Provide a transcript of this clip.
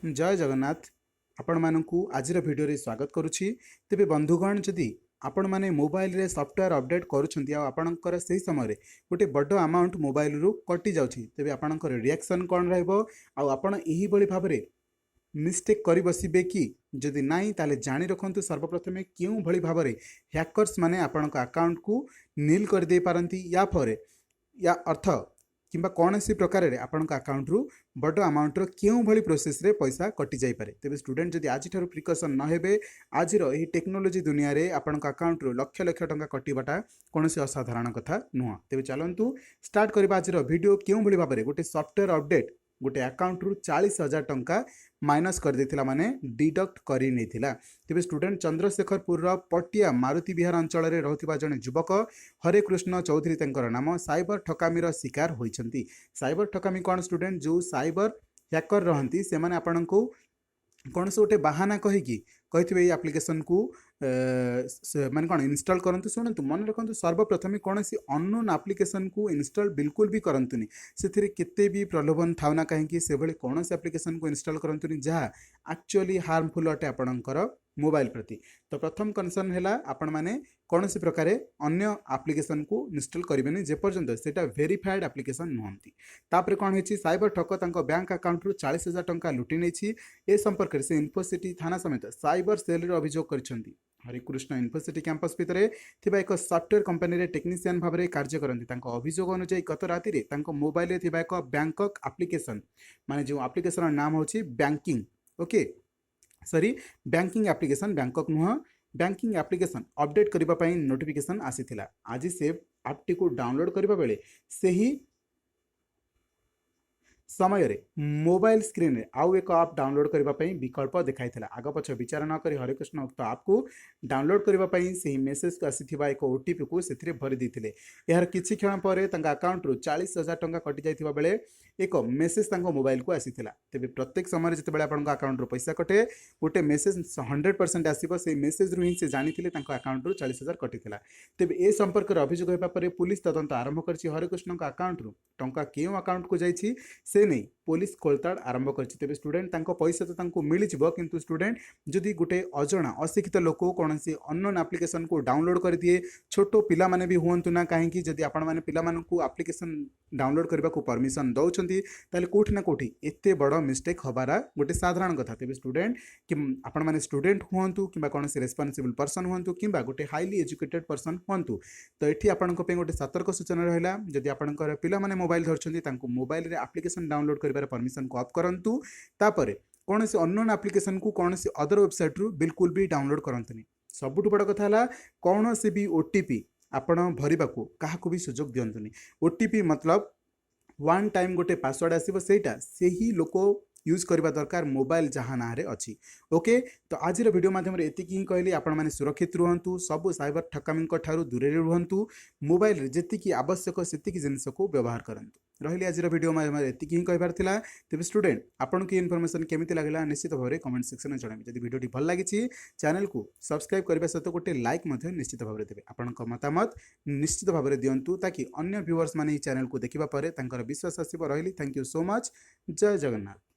जय जगन्नाथ। आपण मानकु आजिर भिडियो रे स्वागत करुछि। तेबे बंधुगण जदि आपण माने मोबाइल रे सॉफ्टवेयर अपडेट करूछंती आ आपणकर सही समय रे गोटे बड़ अमाउंट मोबाइल रु कटि जाउछि तेबे आपणकर रिएक्शन कोन रहइबो आ आपण एही बळी भाबरे मिस्टेक करि बसिबे कि जदि नाही ताले जानि रखंतु सर्वप्रथमे केउ भଳି भाबरे हैकर्स माने आपणक अकाउंट को नील कर दे पारंती या फरे या अर्थ किंबा कौन सी प्रकार रे आपणक अकाउंट रु बड़ अमाउंट रो केउ भଳି प्रोसेस रे पैसा कटि जाई पारे। तेबे स्टूडेंट जदि आज ठारू प्रिकॉशन न हेबे आजिर एही टेक्नोलॉजी दुनिया रे आपणक अकाउंट रु लक्ष लक्ष टंका कटिबाटा कोनोसी असाधारण कथा नुह। तेबे चलंतु स्टार्ट करबा आजिर वीडियो केउ भଳି भाबरे गोटे सॉफ्टवेयर अपडेट गोटे अकाउंट रु 40,000 टंका माइनस कर देथिला माने डिडक्ट करी नेथिला। तेबे स्टूडेंट चंद्रशेखरपुर रो पटिया मारुति विहार अंचल रे रहथिबा जने युवक हरे कृष्ण चौधरी तंकर नाम साइबर ठकामी रो शिकार होइछंती। साइबर ठकामी कोन स्टूडेंट जो साइबर हैकर रहंती से माने आपन को कौन से गोटे बाहाना कहीकि कही ये आप्लिकेसन को माने कौन इनस्टॉल करंतु। शुणु मन रखु सर्वप्रथम कौन सी अननोन आप्लिकेसन को इनस्टॉल बिल्कुल भी करंतुनी। से केते भी प्रलोभन थाउना कहीं से भली कौन से आप्लिकेसन को इनस्टॉल करंतुनी जहाँ एक्चुअली हार्मफुल अटे आपणकर मोबाइल प्रति। तो प्रथम कनसर्न है आपण मैंने कौन सी प्रकार अन्य आप्लिकेसन को इनस्टॉल करेंगे जेपर्यंत से वेरीफाइड आप्लिकेसन नुहति। तापर कौन है साइबर ठक बैंक अकाउंट रु 40,000 टंका लुटि नहीं। ए संपर्क से इन्फोसिटी थाना समेत साइबर सेल रे अभियोग कर हरिकृष्ण इन्फोसिटी कैंपस भितर एक सॉफ्टवेयर कंपनी रे टेक्नीशियन भाव में कार्य करती। अभियोग अनुसार गत राति मोबाइल एक बैंकक आप्लिकेसन माने जो आप्लिकेसन नाम हूँ banking okay sorry banking application बैंकक नुह बैंकिंग एप्लिकेशन अपडेट करने नोटिफिकेशन आसीथिला। आज से ऐप को डाउनलोड करबा बेले सही समय रे मोबाइल स्क्रीन रे आउ एक आप डाउनलोड करने विकल्प देखाई आग पछ विचार न करी हरिकृष्ण उक्त आप को डाउनलोड करने से मेसेज को आसीथिबा एक ओटीपी को से भरी देथिले। यार किछि क्षण पर अकाउंट रु 40,000 टंका कटि जाइथिबा बेले एक मेसेज मोबाइल को आसीथिला। तेबे प्रत्येक समय जिते आपन अकाउंट रु पैसा कटे गोटे मेसेज 100% आसीबो से मेसेज रु ही से जानिथिले अकाउंट रु 40,000 कटिथिला। तेबे ए संपर्क रे अभियोग हेबा परे पुलिस तदंत आरंभ करछि। हरिकृष्ण अकाउंट रु टंका केउ अकाउंट को जाइछि से नहीं पुलिस खोलताड़ आरंभ कर स्टूडेंट पैसा तो मिल जाव किंतु स्टूडेंट जदि गोटे अजना अशिक्षित लोक कौन सी अननोन आप्लिकेसन को डाउनलोड कर दिए छोट पिला माने भी हूँ ना कहीं जदि आपण मैंने पिला आप्लिकेसन डाउनलोड करने को परमिशन दौरान ताले कोठी ना कोठी एते बड़ मिस्टेक हबारा गोटे साधारण कथा। तेज स्टूडेंट कि आपण मैंने स्टूडेंट हूँ कि कौन से रेस्पॉन्सिबल पर्सन हूँ कि गोटे हाईली एजुकेटेड पर्सन हूँ तो ये आपण गोटे सतर्क सूचना रहा जदि आपंकर पिला माने मोबाइल धरछंती मोबाइल रे एप्लिकेशन डाउनलोड कर परमिशन को ऑफ करंतु। तापर कौन से अननोन एप्लिकेशन को कौन से अदर वेबसाइट रु बिल्कुल भी डाउनलोड करंतुनी। सबुठ बड़ कथा है कौन से भी ओटीपी आपण भरिबा को काहाकू भी सुजोग दियंतुनी। ओटीपी मतलब वन टाइम गोटे पासवर्ड आसीबो सेटा सेही लोक यूज करबा दरकार मोबाइल जहाँ ना रे अच्छी ओके। तो आज वीडियो माध्यम एतिक ही कहली आपण माने सुरक्षित रुहंतु सब साइबर ठकामी ठारू दूरे रुहंतु मोबाइल रे जेतिकी आवश्यक सेतिकी जिनिस को व्यवहार करंतु। रही आज वीडियो माध्यम एतिक ही कहबार थिला। तेबे स्टूडेंट आपन की इन्फॉर्मेशन केमिति लागला निश्चित भाव में कमेंट सेक्शन में जणाबे। जदि वीडियो भल लागिछि चैनल को सब्सक्राइब करबा सहित गोटे लाइक मध्य निश्चित भाव में देबे। आपन मतामत निश्चित भाव में दियंतु ताकि अन्य व्यूअर्स माने चैनल को देखिबा परे तांकर विश्वास आसीबो। रहिली थैंक यू सो मच। जय जगन्नाथ।